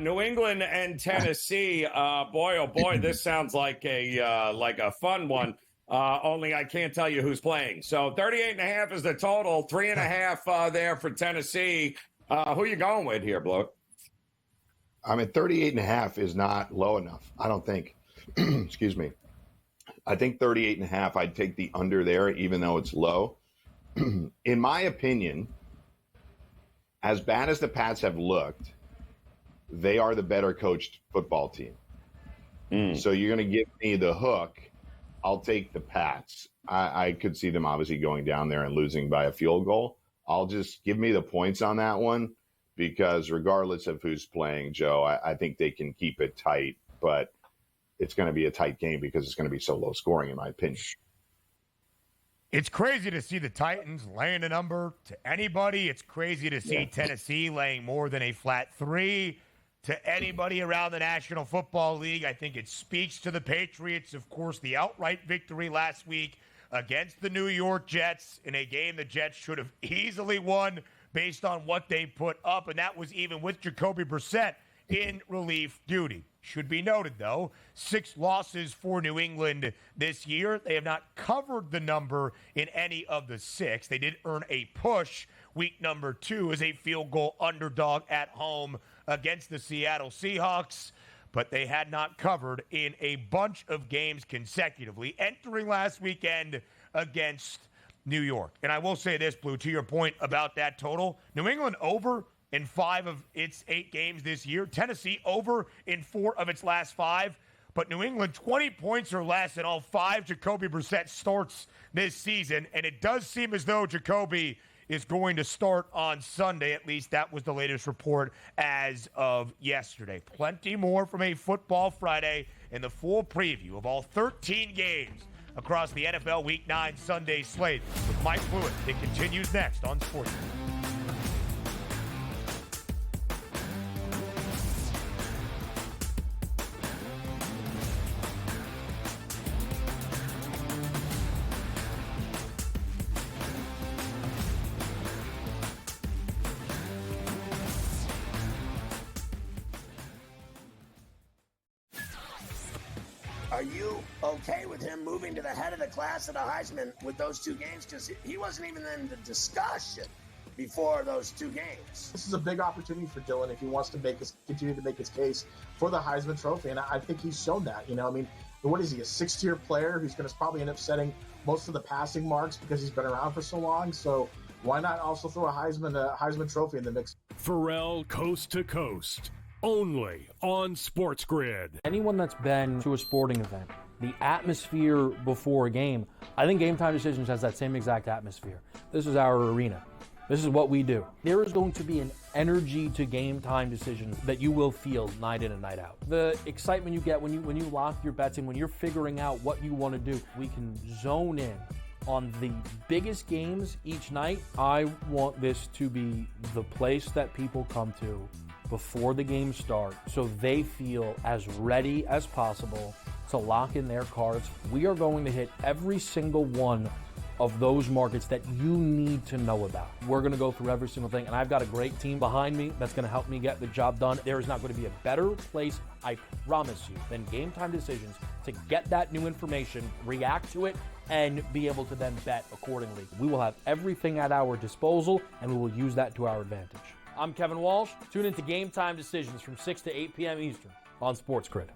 New England and Tennessee. Boy, oh boy, this sounds like a fun one. Only I can't tell you who's playing. So 38.5 is the total. 3.5 there for Tennessee. Who you going with here, Blue? I mean, 38.5 is not low enough, I don't think. Excuse me. I think 38.5, I'd take the under there, even though it's low. In my opinion, as bad as the Pats have looked, they are the better coached football team. So you're going to give me the hook. I'll take the Pats. I could see them obviously going down there and losing by a field goal. I'll just give me the points on that one, because regardless of who's playing, Joe, I think they can keep it tight, but it's going to be a tight game because it's going to be so low scoring, in my opinion. It's crazy to see the Titans laying a number to anybody. It's crazy to see Tennessee laying more than a flat 3 to anybody around the National Football League. I think it speaks to the Patriots. Of course, the outright victory last week against the New York Jets in a game the Jets should have easily won based on what they put up, and that was even with Jacoby Brissett in relief duty. Should be noted, though, 6 losses for New England this year. They have not covered the number in any of the 6. They did earn a push week number 2 as a field goal underdog at home against the Seattle Seahawks, but they had not covered in a bunch of games consecutively, entering last weekend against New York. And I will say this, Blue, to your point about that total, New England over in 5 of its 8 games this year. Tennessee over in 4 of its last 5. But New England, 20 points or less in all 5 Jacoby Brissett starts this season. And it does seem as though Jacoby is going to start on Sunday. At least that was the latest report as of yesterday. Plenty more from a Football Friday and the full preview of all 13 games across the NFL Week 9 Sunday slate with Mike Blewett. It continues next on SportsGrid. Are Are you okay with him moving to the head of the class at the Heisman with those two games? Because he wasn't even in the discussion before those two games. This is a big opportunity for Dylan if he wants to continue to make his case for the Heisman Trophy, and I think he's shown that. You know, I mean, what is he, a sixth-tier player who's going to probably end up setting most of the passing marks because he's been around for so long? So why not also throw a Heisman Trophy in the mix? Pharrell Coast to Coast, only on SportsGrid. Anyone that's been to a sporting event, the atmosphere before a game, I think Game Time Decisions has that same exact atmosphere. This is our arena. This is what we do. There is going to be an energy to Game Time Decisions that you will feel night in and night out. The excitement you get when you lock your bets in, when you're figuring out what you want to do, we can zone in on the biggest games each night. I want this to be the place that people come to before the games start so they feel as ready as possible to lock in their cards. We are going to hit every single one of those markets that you need to know about. We're going to go through every single thing, and I've got a great team behind me that's going to help me get the job done. There is not going to be a better place, I promise you, than Game Time Decisions to get that new information, react to it, and be able to then bet accordingly. We will have everything at our disposal, and we will use that to our advantage. I'm Kevin Walsh. Tune into Game Time Decisions from 6 to 8 p.m. Eastern on SportsGrid.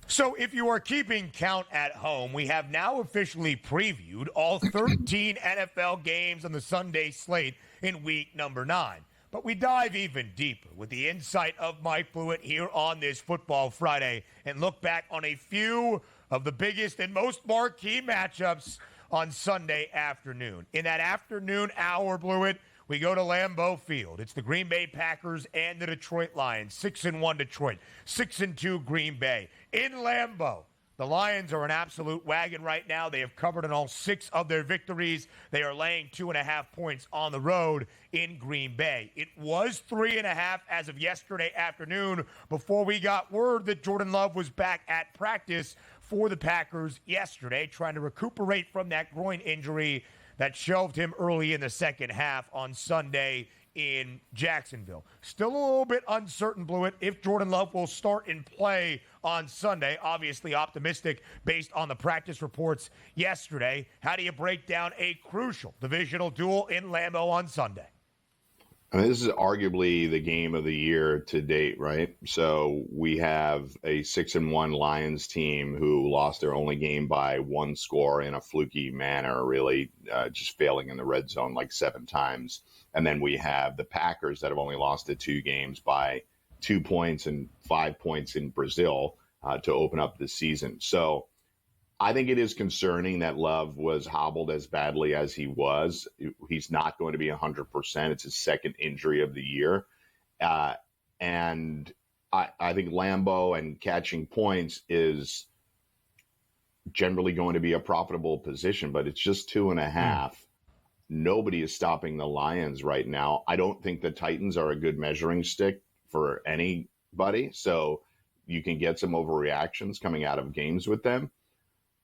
So if you are keeping count at home, we have now officially previewed all 13 NFL games on the Sunday slate in week number 9. But we dive even deeper with the insight of Mike Blewett here on this Football Friday and look back on a few of the biggest and most marquee matchups on Sunday afternoon. In that afternoon hour, Blewett, we go to Lambeau Field. It's the Green Bay Packers and the Detroit Lions. 6-1 Detroit, 6-2 Green Bay. In Lambeau, the Lions are an absolute wagon right now. They have covered in all 6 of their victories. They are laying 2.5 points on the road in Green Bay. It was 3.5 as of yesterday afternoon before we got word that Jordan Love was back at practice for the Packers yesterday, trying to recuperate from that groin injury that shelved him early in the second half on Sunday in Jacksonville. Still a little bit uncertain, Blewett, if Jordan Love will start and play on Sunday. Obviously optimistic based on the practice reports yesterday. How do you break down a crucial divisional duel in Lambeau on Sunday? I mean, this is arguably the game of the year to date, right? So we have a 6-1 Lions team who lost their only game by 1 score in a fluky manner, really just failing in the red zone like 7 times. And then we have the Packers that have only lost the 2 games by 2 points and 5 points in Brazil to open up the season. So I think it is concerning that Love was hobbled as badly as he was. He's not going to be 100%. It's his second injury of the year. And I think Lambeau and catching points is generally going to be a profitable position, but it's just 2.5. Nobody is stopping the Lions right now. I don't think the Titans are a good measuring stick for anybody. So you can get some overreactions coming out of games with them.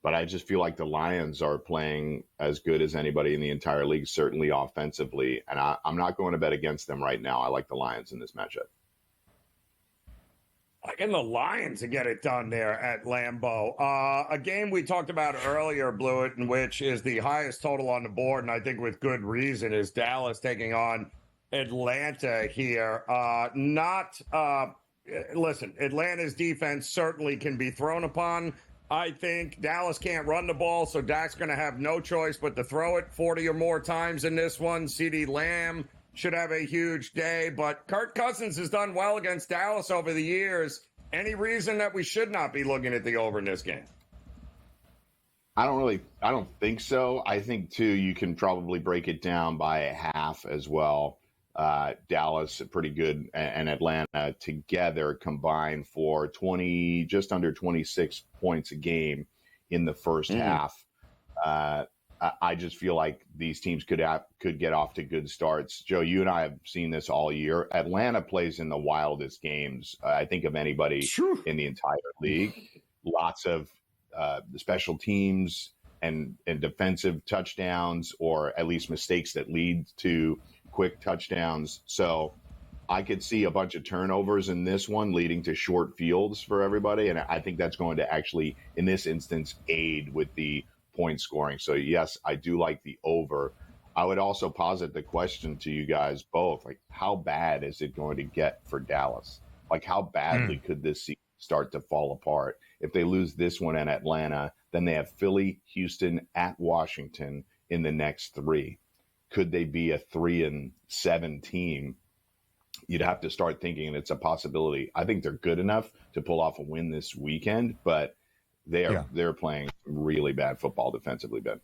But I just feel like the Lions are playing as good as anybody in the entire league, certainly offensively. And I'm not going to bet against them right now. I like the Lions in this matchup. Liking the Lions to get it done there at Lambeau. A game we talked about earlier, Blewett, in which is the highest total on the board, and I think with good reason, is Dallas taking on Atlanta here. Listen, Atlanta's defense certainly can be thrown upon. I think Dallas can't run the ball, so Dak's going to have no choice but to throw it 40 or more times in this one. CeeDee Lamb should have a huge day, but Kirk Cousins has done well against Dallas over the years. Any reason that we should not be looking at the over in this game? I don't think so. I think, too, you can probably break it down by a half as well. Dallas, pretty good, and Atlanta together combined for just under 26 points a game in the first half. I just feel like these teams could get off to good starts. Joe, you and I have seen this all year. Atlanta plays in the wildest games, I think, of anybody in the entire league. Lots of special teams and defensive touchdowns, or at least mistakes that lead to quick touchdowns. So I could see a bunch of turnovers in this one leading to short fields for everybody. And I think that's going to actually, in this instance, aid with the point scoring. So, yes, I do like the over. I would also posit the question to you guys both, like, how bad is it going to get for Dallas? Like, how badly could this season start to fall apart? If they lose this one in Atlanta, then they have Philly, Houston, at Washington in the next 3. Could they be a 3-7 team? You'd have to start thinking, and it's a possibility. I think they're good enough to pull off a win this weekend, but they're playing really bad football defensively, Ben.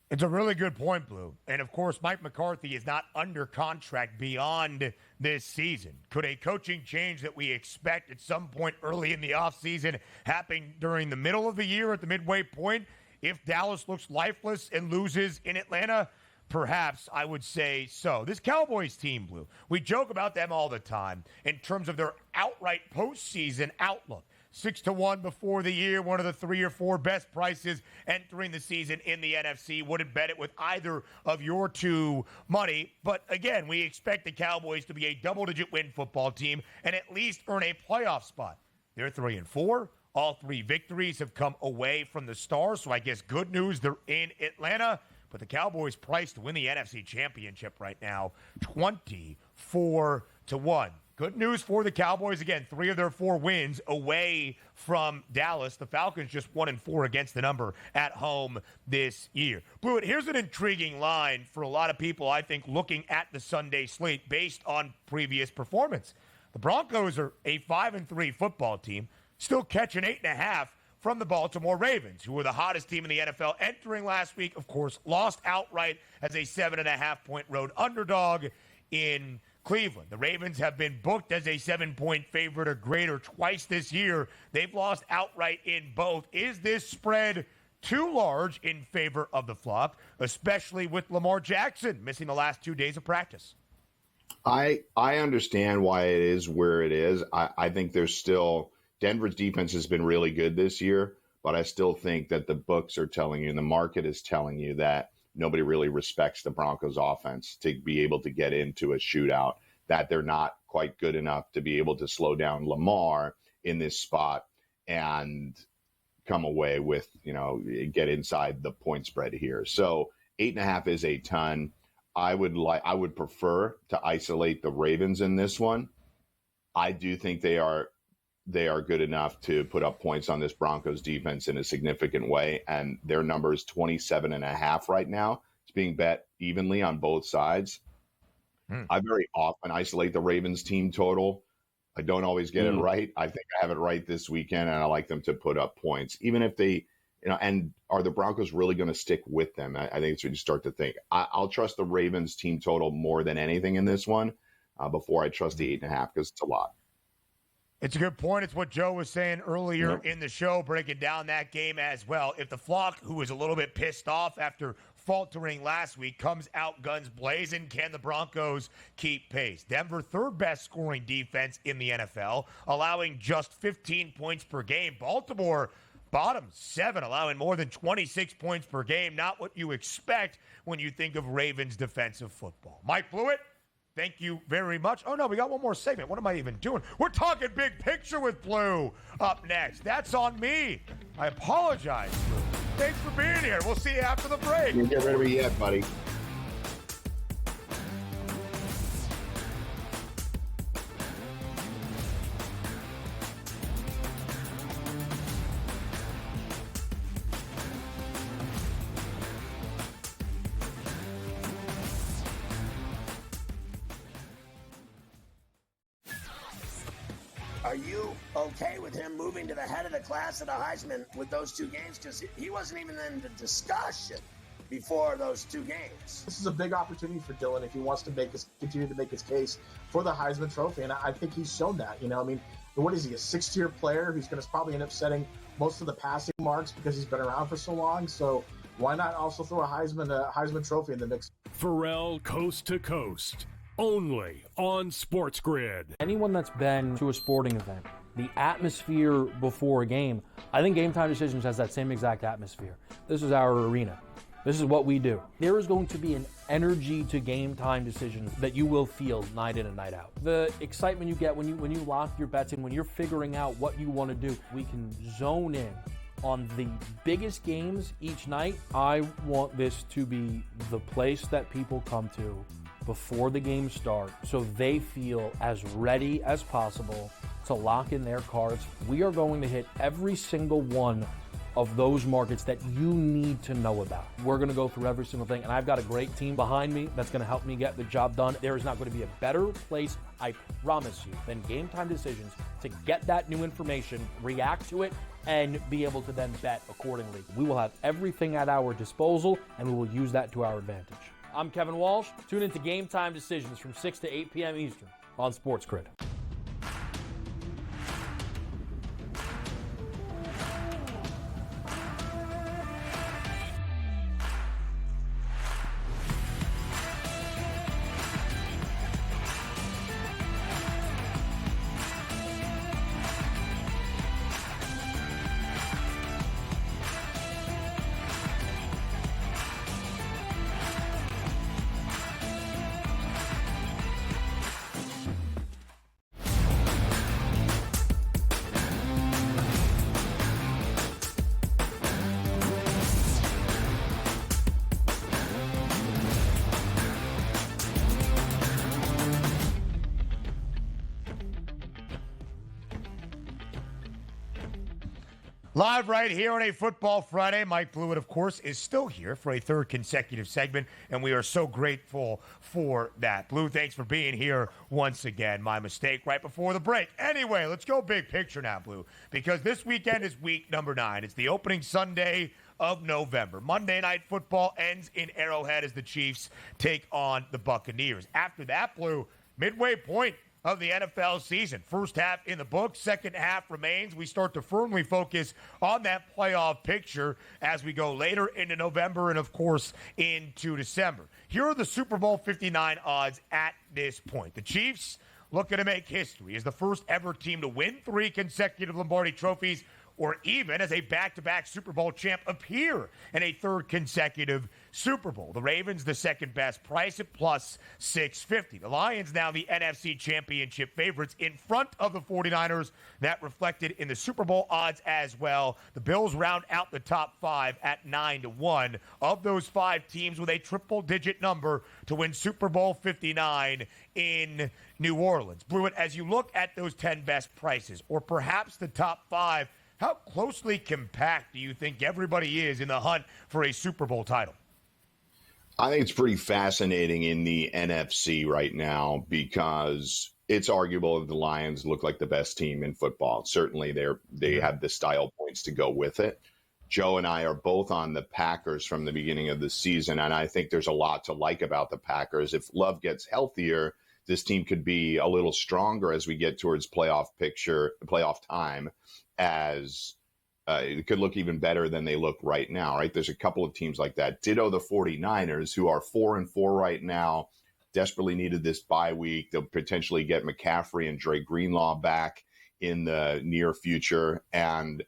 It's a really good point, Blue. And, of course, Mike McCarthy is not under contract beyond this season. Could a coaching change that we expect at some point early in the offseason happen during the middle of the year at the midway point? If Dallas looks lifeless and loses in Atlanta, perhaps I would say so. This Cowboys team, Blue, we joke about them all the time in terms of their outright postseason outlook. 6-1 before the year, one of the 3 or 4 best prices entering the season in the NFC. Wouldn't bet it with either of your two money. But again, we expect the Cowboys to be a double-digit win football team and at least earn a playoff spot. They're 3-4. All 3 victories have come away from the Stars, so I guess good news, they're in Atlanta. But the Cowboys priced to win the NFC Championship right now, 24-1. Good news for the Cowboys. Again, 3 of their 4 wins away from Dallas. The Falcons just 1-4 against the number at home this year. Blewett, here's an intriguing line for a lot of people, I think, looking at the Sunday slate based on previous performance. The Broncos are a 5-3 football team, still catching 8.5 from the Baltimore Ravens, who were the hottest team in the NFL entering last week. Of course, lost outright as a 7.5-point road underdog in Cleveland. The Ravens have been booked as a 7-point favorite or greater twice this year. They've lost outright in both. Is this spread too large in favor of the flock, especially with Lamar Jackson missing the last 2 days of practice? I understand why it is where it is. I think there's still – Denver's defense has been really good this year, but I still think that the books are telling you and the market is telling you that nobody really respects the Broncos offense to be able to get into a shootout, that they're not quite good enough to be able to slow down Lamar in this spot and come away with, get inside the point spread here. So 8.5 is a ton. I would prefer to isolate the Ravens in this one. I do think they are good enough to put up points on this Broncos defense in a significant way. And their number is 27.5 right now. It's being bet evenly on both sides. I very often isolate the Ravens team total. I don't always get it right. I think I have it right this weekend, and I like them to put up points, even if they, and are the Broncos really going to stick with them? I think it's when you start to think. I'll trust the Ravens team total more than anything in this one before I trust the 8.5, because it's a lot. It's a good point. It's what Joe was saying earlier in the show, breaking down that game as well. If the flock, who was a little bit pissed off after faltering last week, comes out guns blazing, can the Broncos keep pace? Denver, 3rd best scoring defense in the NFL, allowing just 15 points per game. Baltimore, bottom 7, allowing more than 26 points per game. Not what you expect when you think of Ravens defensive football. Mike Blewett, thank you very much. Oh, no, we got one more segment. What am I even doing? We're talking big picture with Blue up next. That's on me. I apologize, Blue. Thanks for being here. We'll see you after the break. You get rid of me yet, buddy. Are you okay with him moving to the head of the class at a Heisman with those two games? Because he wasn't even in the discussion before those two games. This is a big opportunity for Dylan if he wants to continue to make his case for the Heisman Trophy, and I think he's shown that. What is he, a sixth-tier player who's going to probably end up setting most of the passing marks because he's been around for so long? So why not also throw a Heisman Trophy in the mix? Pharrell Coast to Coast, only on SportsGrid. Anyone that's been to a sporting event, the atmosphere before a game, I think Game Time Decisions has that same exact atmosphere. This is our arena. This is what we do. There is going to be an energy to Game Time Decisions that you will feel night in and night out. The excitement you get when you lock your bets in, when you're figuring out what you want to do, we can zone in on the biggest games each night. I want this to be the place that people come to before the games start so they feel as ready as possible to lock in their cards. We are going to hit every single one of those markets that you need to know about. We're going to go through every single thing, and I've got a great team behind me that's going to help me get the job done. There is not going to be a better place, I promise you, than Game Time Decisions to get that new information, react to it, and be able to then bet accordingly. We will have everything at our disposal, and we will use that to our advantage. I'm Kevin Walsh. Tune into Game Time Decisions from 6 to 8 p.m. Eastern on SportsGrid. Live right here on a Football Friday. Mike Blewett, of course, is still here for a third consecutive segment, and we are so grateful for that. Blue, thanks for being here once again. My mistake right before the break. Anyway, let's go big picture now, Blue, because this weekend is week number 9. It's the opening Sunday of November. Monday Night Football ends in Arrowhead as the Chiefs take on the Buccaneers. After that, Blue, midway point of the NFL season. First half in the books, second half remains. We start to firmly focus on that playoff picture as we go later into November and, of course, into December. Here are the Super Bowl 59 odds at this point. The Chiefs looking to make history as the first ever team to win 3 consecutive Lombardi trophies, or even as a back-to-back Super Bowl champ appear in a third consecutive Super Bowl. The Ravens, the second best price at plus 650. The Lions now the NFC Championship favorites in front of the 49ers. That reflected in the Super Bowl odds as well. The Bills round out the top 5 at 9-1. Of those 5 teams with a triple-digit number to win Super Bowl 59 in New Orleans. Blewett, as you look at those 10 best prices, or perhaps the top 5, how closely compact do you think everybody is in the hunt for a Super Bowl title? I think it's pretty fascinating in the NFC right now because it's arguable that the Lions look like the best team in football. Certainly they have the style points to go with it. Joe and I are both on the Packers from the beginning of the season, and I think there's a lot to like about the Packers. If Love gets healthier, this team could be a little stronger as we get towards playoff time, as it could look even better than they look right now, right? There's a couple of teams like that. Ditto the 49ers, who are 4-4 right now, desperately needed this bye week. They'll potentially get McCaffrey and Dre Greenlaw back in the near future. And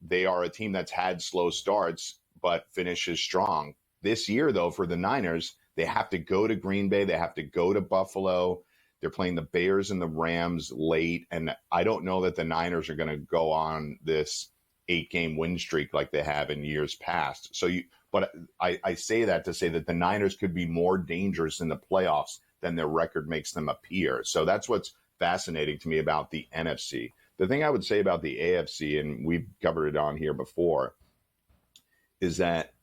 they are a team that's had slow starts, but finishes strong. This year, though, for the Niners, they have to go to Green Bay. They have to go to Buffalo. They're playing the Bears and the Rams late. And I don't know that the Niners are going to go on this 8-game win streak like they have in years past. But I say that to say that the Niners could be more dangerous in the playoffs than their record makes them appear. So that's what's fascinating to me about the NFC. The thing I would say about the AFC, and we've covered it on here before, is that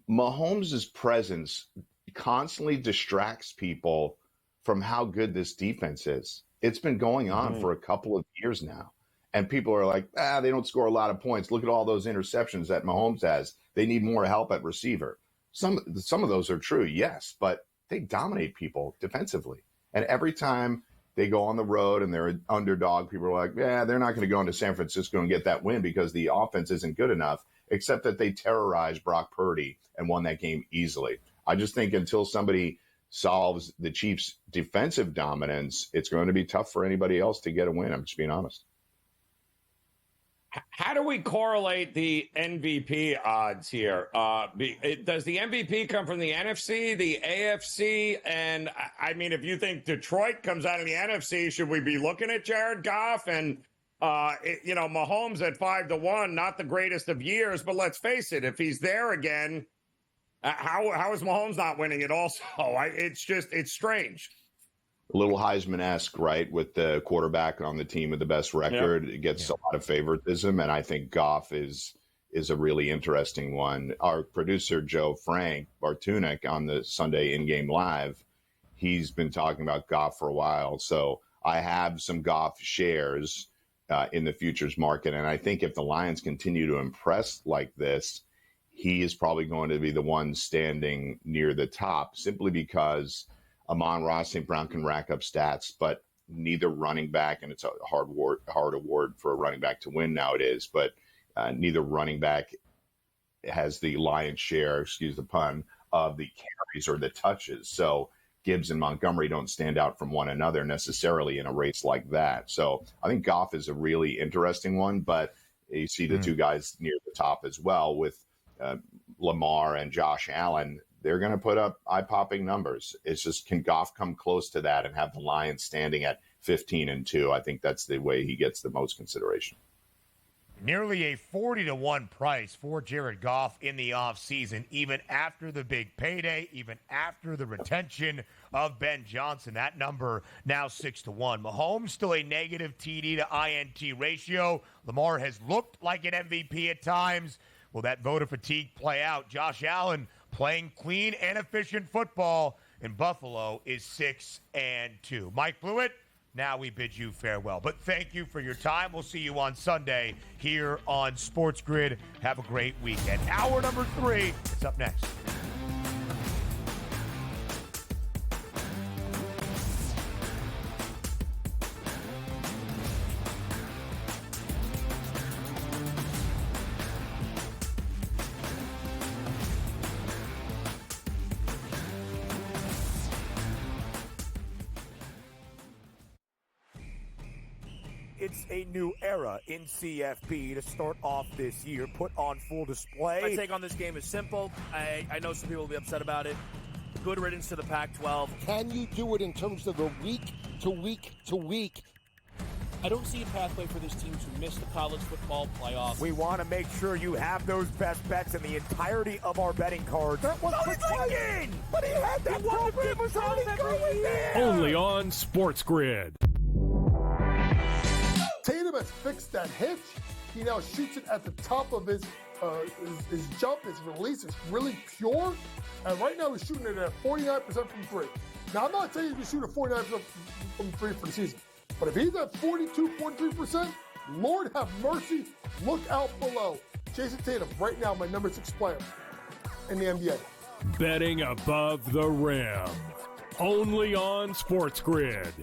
Mahomes' presence constantly distracts people from how good this defense is. It's been going on for a couple of years now. And people are like, they don't score a lot of points. Look at all those interceptions that Mahomes has. They need more help at receiver. Some of those are true, yes, but they dominate people defensively. And every time they go on the road and they're an underdog, people are like, they're not going to go into San Francisco and get that win because the offense isn't good enough, except that they terrorized Brock Purdy and won that game easily. I just think until somebody solves the Chiefs' defensive dominance, it's going to be tough for anybody else to get a win. I'm just being honest. How do we correlate the MVP odds here? Does the MVP come from the NFC, the AFC? And I mean, if you think Detroit comes out of the NFC, should we be looking at Jared Goff? And, Mahomes at 5-1, not the greatest of years, but let's face it, if he's there again, how is Mahomes not winning it also? It's strange. A little Heisman-esque, right, with the quarterback on the team with the best record. Yep. It gets a lot of favoritism, and I think Goff is a really interesting one. Our producer, Joe Frank Bartunek, on the Sunday in-game live, he's been talking about Goff for a while. So I have some Goff shares in the futures market, and I think if the Lions continue to impress like this, he is probably going to be the one standing near the top, simply because Amon-Ra St. Brown can rack up stats, but neither running back, and it's a hard award for a running back to win nowadays, but neither running back has the lion's share, excuse the pun, of the carries or the touches. So Gibbs and Montgomery don't stand out from one another necessarily in a race like that. So I think Goff is a really interesting one, but you see the two guys near the top as well with Lamar and Josh Allen. They're going to put up eye-popping numbers. It's just, can Goff come close to that and have the Lions standing at 15-2? I think that's the way he gets the most consideration. Nearly a 40-1 price for Jared Goff in the offseason, even after the big payday, even after the retention of Ben Johnson. That number now 6-1. Mahomes still a negative TD to INT ratio. Lamar has looked like an MVP at times. Will that voter fatigue play out? Josh Allen playing clean and efficient football in Buffalo is 6-2. Mike Blewett, now we bid you farewell. But thank you for your time. We'll see you on Sunday here on SportsGrid. Have a great weekend. Hour number 3 is up next. It's a new era in CFP to start off this year, put on full display. My take on this game is simple. I know some people will be upset about it. Good riddance to the Pac-12. Can you do it in terms of a week to week to week? I don't see a pathway for this team to miss the college football playoffs. We want to make sure you have those best bets in the entirety of our betting cards. That was thinking! But he had that program was already going there! Only on SportsGrid. Tatum has fixed that hitch. He now shoots it at the top of his jump. His release is really pure. And right now he's shooting it at 49% from three. Now, I'm not saying he's going to shoot at 49% from three for the season. But if he's at 42.3%, Lord have mercy, look out below. Jason Tatum, right now, my number 6 player in the NBA. Betting above the rim. Only on SportsGrid.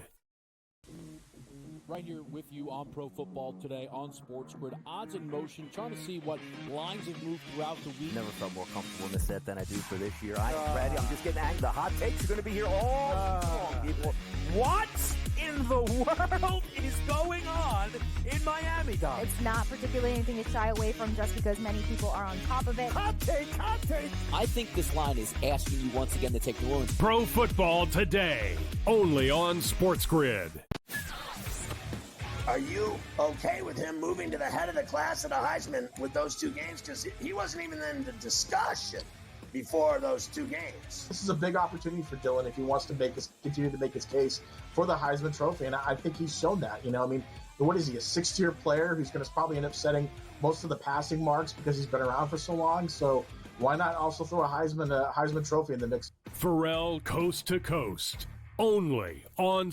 Right here with you on Pro Football Today on SportsGrid. Odds in motion, trying to see what lines have moved throughout the week. Never felt more comfortable in this set than I do for this year. I'm ready. I'm just getting angry. The hot takes are going to be here all long, people. What in the world is going on in Miami, Dom? It's not particularly anything to shy away from just because many people are on top of it. Hot take, hot take. I think this line is asking you once again to take New Orleans. Pro Football Today, only on SportsGrid. Are you okay with him moving to the head of the class at a Heisman with those 2 games? Because he wasn't even in the discussion before those 2 games. This is a big opportunity for Dylan if he wants to continue to make his case for the Heisman Trophy, and I think he's shown that. What is he, a 6th-tier player who's going to probably end up setting most of the passing marks because he's been around for so long? So why not also throw a Heisman Trophy in the mix? Pharrell Coast to Coast, only on